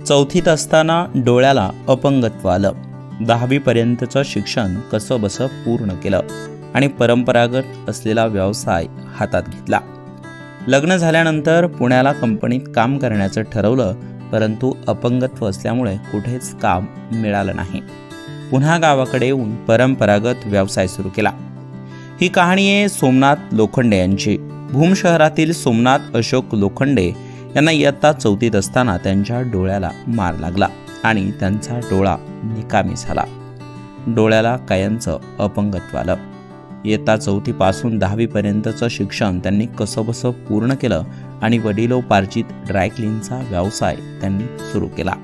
चौथीत असताना डोळ्याला अपंगत्व आलं. 10वी पर्यंतचं शिक्षण कसंबसं पूर्ण केलं आणि परंपरागत असलेला व्यवसाय हातात घेतला. लग्न झाल्यानंतर पुण्याला कंपनीत काम करण्याचं ठरवलं, परंतु अपंगत्व असल्यामुळे कुठेच काम मिळालं नाही. पुन्हा गावाकडे येऊन परंपरागत व्यवसाय सुरू केला. ही कहाणी आहे सोमनाथ लोखंडे यांची. भूम शहरातील सोमनाथ अशोक लोखंडे यांना इयत्ता 4थीत असताना त्यांच्या डोळ्याला मार लागला आणि त्यांचा डोळा निकामी झाला. डोळ्याला कायमचं अपंगत्व आलं. इयत्ता 4थी पासून 10वी पर्यंतचं शिक्षण त्यांनी कसंबसं पूर्ण केलं आणि वडिलोपार्जित ड्रायक्लीनचा व्यवसाय त्यांनी सुरू केला.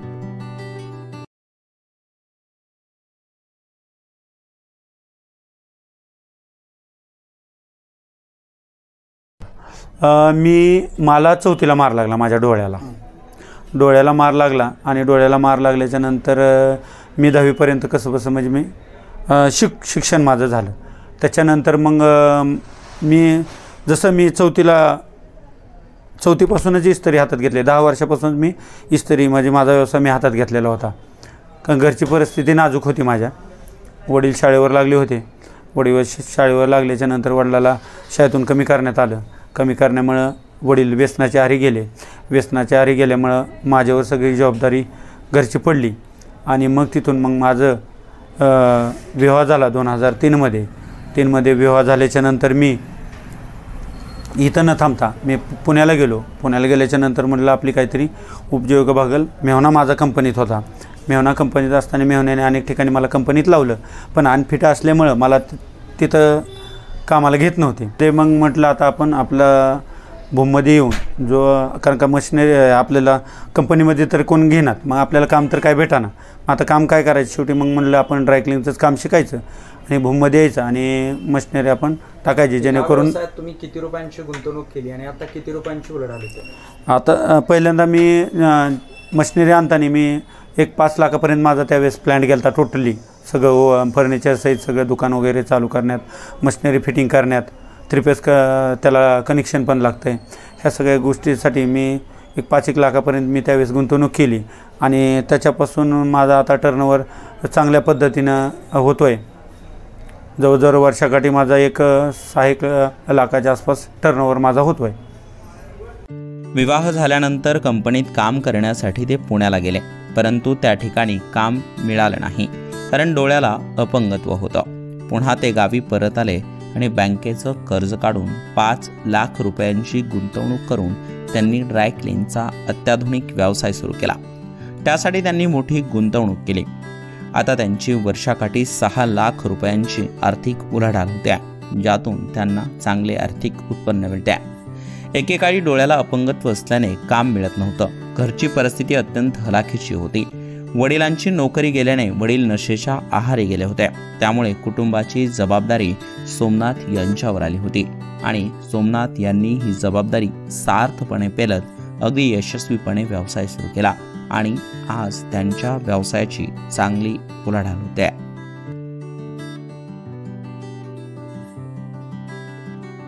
मला 4थीला मार लागला. माझ्या डोळ्याला मार लागला आणि डोळ्याला मार लागल्याच्या नंतर मी 10वीपर्यंत कसंबसं म्हणजे मी शिक्षण माझं झालं. त्याच्यानंतर मग मी चौथीपासूनच इस्त्री हातात घेतली. 10 वर्षापासून मी इस्त्री म्हणजे माझा व्यवसाय मी हातात घेतलेला होता. कारण घरची परिस्थिती नाजूक होती. माझ्या वडील शाळेवर लागले होते. वडील शाळेवर लागल्याच्या नंतर वडिलाला शाळेतून कमी करण्यात आलं. कमी करण्यामुळं वडील व्यसनाच्या आहारी गेले. व्यसनाच्या आहारी गेल्यामुळं माझ्यावर सगळी जबाबदारी घरची पडली आणि मग तिथून मग माझं विवाह झाला 2003मध्ये. 3मध्ये विवाह झाल्याच्या नंतर मी इथं न थांबता मी पुण्याला गेलो. पुण्याला गेल्याच्या नंतर म्हटलं आपली काहीतरी उपजीविका भागल. मेहना माझा कंपनीत होता. मेहना कंपनीत असताना मेहण्याने अनेक ठिकाणी मला कंपनीत लावलं, पण अनफिट असल्यामुळं मला तिथं कामाला घेत नव्हते. ते मग म्हटलं आता आपण आपला भूममध्ये येऊन कारण का मशिनरी आपल्याला कंपनीमध्ये तर कोण घेणार, मग आपल्याला काम तर काय भेटाना. आता काम काय करायचं. शेवटी मग म्हटलं आपण ड्रायक्लिनचंच काम शिकायचं आणि भूममध्ये यायचं आणि मशिनरी आपण टाकायची, जेणेकरून. तुम्ही किती रुपयांची गुंतवणूक केली आणि आता किती रुपयांची उलाढ आली? आता पहिल्यांदा मी मशिनरी आणताना मी 5 लाखापर्यंत माझा त्यावेळेस प्लॅन गेला होता. टोटली सगळं फर्निचर सहित सगळं दुकान वगैरे चालू करण्यात, मशिनरी फिटिंग करण्यात, 3 फेज त्याला कनेक्शन पण लागतं आहे. ह्या सगळ्या गोष्टीसाठी मी 5-1 लाखापर्यंत मी त्यावेळेस गुंतवणूक केली आणि त्याच्यापासून माझा आता टर्नओव्हर चांगल्या पद्धतीनं होतो आहे. जवळजवळ वर्षाकाठी माझा 6-1 लाखाच्या आसपास टर्नओव्हर माझा होतो आहे. विवाह झाल्यानंतर कंपनीत काम करण्यासाठी ते पुण्याला गेले, परंतु त्या ठिकाणी काम मिळालं नाही, कारण डोळ्याला अपंगत्व होतं. पुन्हा ते गावी परत आले आणि बँकेचं कर्ज काढून 5 लाख रुपयांची गुंतवणूक करून त्यांनी ड्रायक्लीनचा अत्याधुनिक व्यवसाय सुरू केला. त्यासाठी त्यांनी मोठी गुंतवणूक केली. आता त्यांची वर्षाकाठी 6 लाख रुपयांची आर्थिक उलाढाल होत्या, ज्यातून त्यांना चांगले आर्थिक उत्पन्न मिळते. एकेकाळी डोळ्याला अपंगत्व असल्याने काम मिळत नव्हतं. घरची परिस्थिती अत्यंत हलाखीची होती. वडिलांची नोकरी गेल्याने वडील नशेच्या आहारी गेले होते. त्यामुळे कुटुंबाची जबाबदारी सोमनाथ यांच्यावर आली होती आणि सोमनाथ यांनी ही जबाबदारी सार्थपणे पेलत अगदी यशस्वीपणे व्यवसाय सुरू केला आणि आज त्यांच्या व्यवसायाची चांगली उलाढाल होते.